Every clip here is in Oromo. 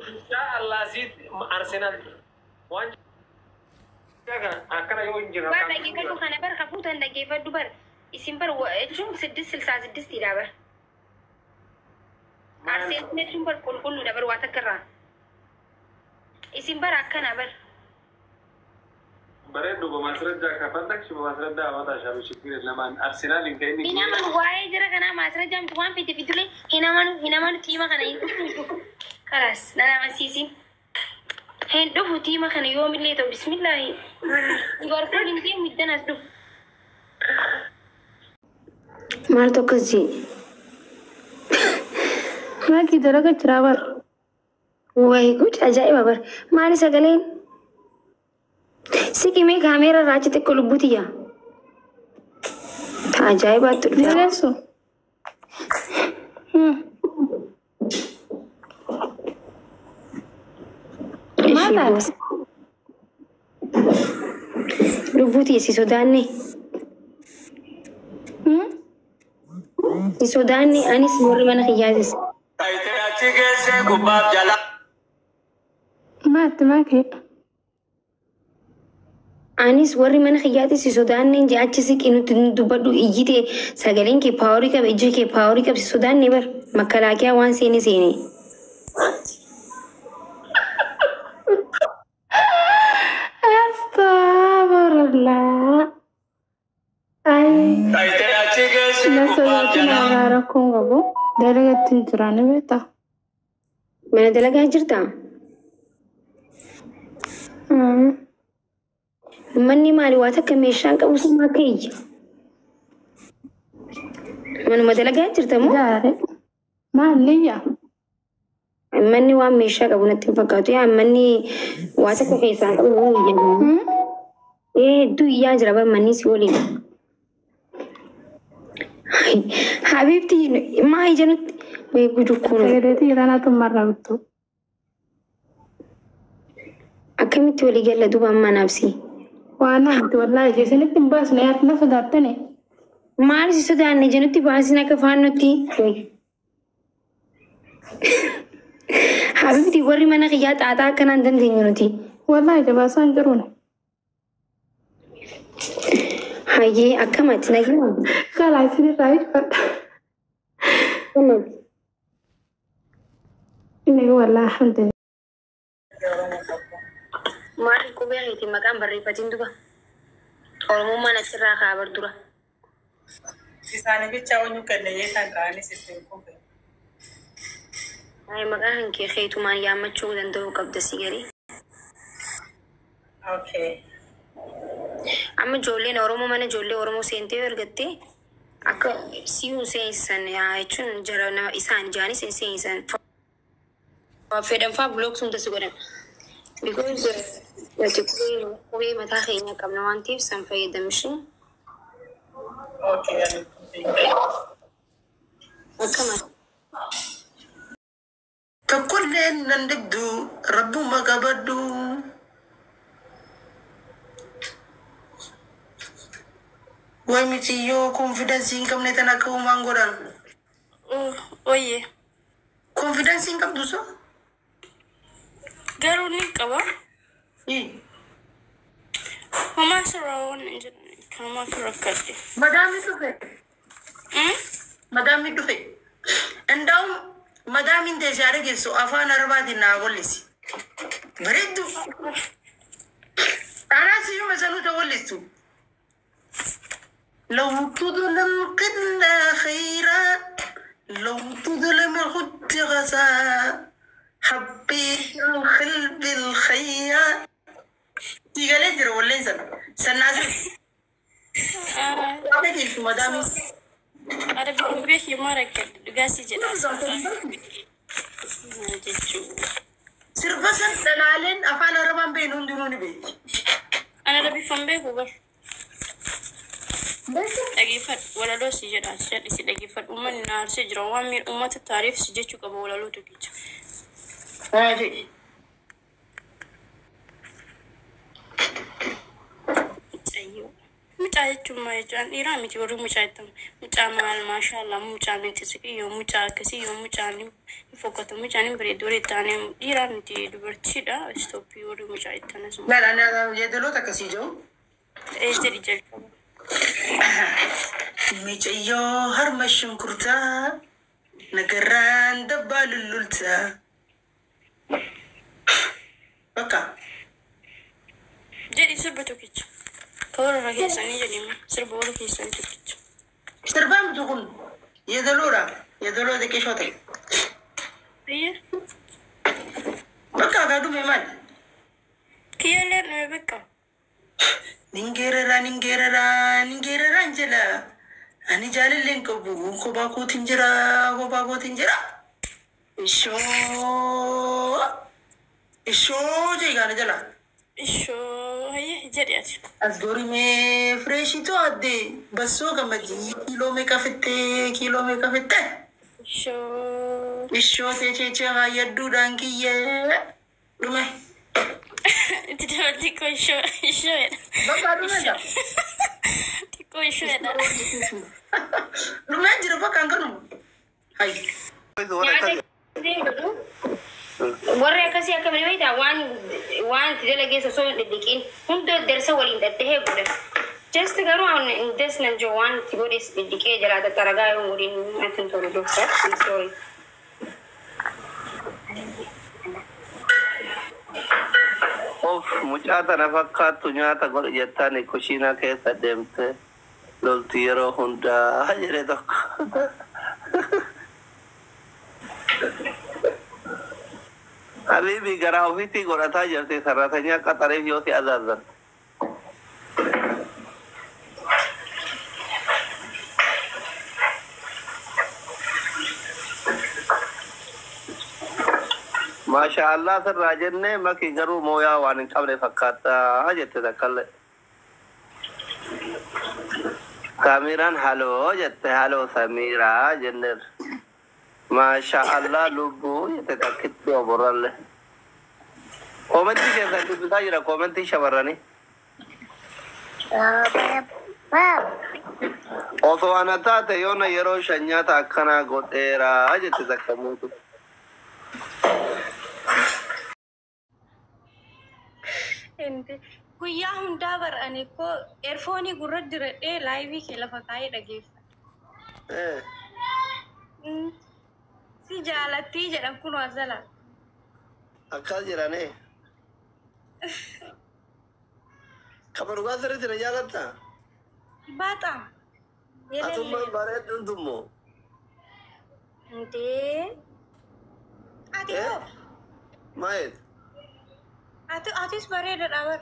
إن شاء الله زيد أرسنال وان أكره يوم جرا بعد كيف تدو خنا بر خفوت عند كيف تدو بر اسم بر وشو سدس سلسلة سدس تيرا بر أرسنال نشوف بر كل دبر واتكرر اسم بر أكنا بر بريدو بمسرد كفتك شو بمسرد أوضح شابو شكير لما أرسنال إن كأني هنا من واي جرا كنا مسرد جام توان في تبيتولي هنا من تيما كنا ينتو خلاص نانا مسيسين هين دفو تيما كنا يوم اللي تو بسم الله يغرفوا لين تيم مدنا سدو مالتو كزي ما كده رجع ترابر وهي كوت أجاي بابر مالي سجلين سيكي مي كاميرا راجت كلبوتيا أجاي باتو Neleso. Mata. لبوتي سي سوداني سي سوداني أنا سموري من خيازس Mata maki. أنيس وري من خياتي سي سودان نجي أتشسك إنه تندبدو إجيتي سجلين كي باوري كاب إجي كي باوري كاب سودان نبر مكلاكيا وان سيني Astagfirullah. Ay. Nasoyatina barakum gabo. Delegatin jirani beta. من دلقا جرتا مني مالي واتك ميشان كوسو ما كي من ما دلقا جرتا مو Dari. Maliya. مني وام ميشا كابو نتفقاتو يا مني واتك كيسان كابو إيه دو يا جربا مني سيولي حبيبتي ما هي جنوت ويقولوا كونو Segedeti irana tumarra bittu. أكملت ولي قال دوبا ما نفسي Wana anti wallahi jeseni timbas ne atna sudattene. ما أعرف سودا أني جنوتي باسنا كفانوتي حبيبتي وري منا غيات عطا كان عندن جنوتي Wallahi jabasan jiruna. هاي أكملت نجيم Kala isini right but. Ini wallahi alhamdulillah. ما أعرف كوبي هيتي مكان بري فتين دوبا أو ما نشرا خبر دورا Isaan bicha onyu kenne yetan kaani sistem kufe. هاي مكان هنكي خيتو ما يامت شو دندو قبض سيجري Okay. أما جولين أورمو من جولي أورمو سينتي ورقتي أكو سيو سينسن يا شون جرنا إنسان جاني سينسن ففيدم فابلوك سون تسوقنا because وتكوين كوي متاخينا كم نوانتي سنفيد مشي Okay. وكمان كل نندقدو ربو ما قبدو ويمتي يو confidence كم نتنا كو مانغوران oye confidence كم دوسو garuu ni qaba homaa sirraa waan hin jedhan kanumaa fi rakkadhe مدامي دفي عندهم مدام انت شارك السو افان اربعة ناقوليسي بريدو انا سيو مثلا تقوليسو لو تظلم قدنا خيرا لو تظلم خد غزا حبيت الخلب الخيا تيجي لجر ولا ينزل سنازل هذا كيف مدامي ada bikin bikin mara dugasi jedha sirbasan dalalen afaan araban been hundinuu be ana da bifan beeku bar dhaggeeffad walaloo si jedha si dhaggeeffad uummanni na arsee jira waan miidha uummata taariif si jechuu qaba walaloo tokkicha هاجي mucayyoo jechuun jechaan dhiiraa miti warri mucaa jettamu. Mucaa maal maashaallah mucaa miti siqii mucaa akkasii yoo mucaan hin fokkatu mucaan hin bareedu warri taane dhiiraa miti dubartiidha. Istooppii warri mucaa jettanas. Jedhaloota akkasii jiru. Jedhi jalqaba. Micayyoo harma shunkurtaa nagarraan dabbaa lullultaa. Bakka. Jedhi sirba tokkicha. Kawarra keessanii jedhima. Sirba warra keessanii tokkicha. Sirbaan kun jedhaloodha. Jedhaloo xiqqeeshoo ta'e. Biyya. Bakka akaadume maal? Kiyyaalee dhume bakka. Ningeeraraan jala. Ani jaalalleen qabu kophaa kootiin jira. Ishoo jeegaana jala. Ishoo hayya jedhi ati. As gorimee fireeshitu adde bassoo gammadii kiiloo meeqa fitte? Ishoo teechee hayyadduudhaan kiyyee dhume. Itti dabalti ko ishoo jedha. Bakka dhumeedha. Xiqqoo ishoo jedha. Dhumee jira bakka hanga dhumu. Hayyi. warra akkasii akka mana beektaa waan dalageessa osoo hin dhidhiqiin hunda darsa waliin dhattee godha. Just garuu indes nan jiru waan itti godhes dhidhiqee jalaa tattaragaa yoo waliin antin tolu doktor. I'm sorry. Of mucaa tana fakkaattu nyaata godhe jettaan kushiinaa keessa deemte loltu yeroo hundaa jedhe tokko. Habibi garaa ofiitii godhataa jirti sarratanyaa qaxareef yoo si azaazan. Masha Allah sirraa jennee maki garuu mooyaa waan hin qabne fakkaata jette takkalle. Samiiraan haloo jette haloo Samiiraa jenneer. Masha Allah lubbuu jette takkitti oborralle. Komentii keessatti dubbisaa jira komentii shamarranii. Osoo ana taate yoona yeroo shanyaata akkanaa godheeraa jette takka muutu. Guyyaa hundaa bar'anii ko eerfoonii gurra diradhee laayivii kee lafa kaayee dhageeffata. Si jaalattii jedhan kun waazala. Akkas jedhanii. Kama dhugaa sirriitti na jaalatta? Baaxaa. Atummaan bareedduun tummoo. Ndee. Ati hoo? Maayet? Atis bareedaadha bar.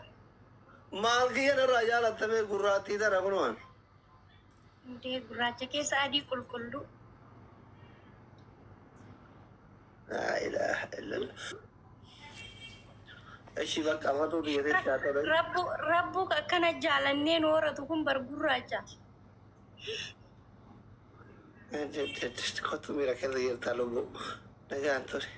Maal kiyya narraa jaalattamee gurraattii tana kunumaan? Ndee gurraacha keessa adii qulqulluu. Laa ilaaha illallah. Eshi bakka amatuu biyyateetti haa ta'e. Rabbu akkana jaalannee nu horatu kun bar gurraacha. Kottu miira keessa jirta lubbuu. Nagaan ture.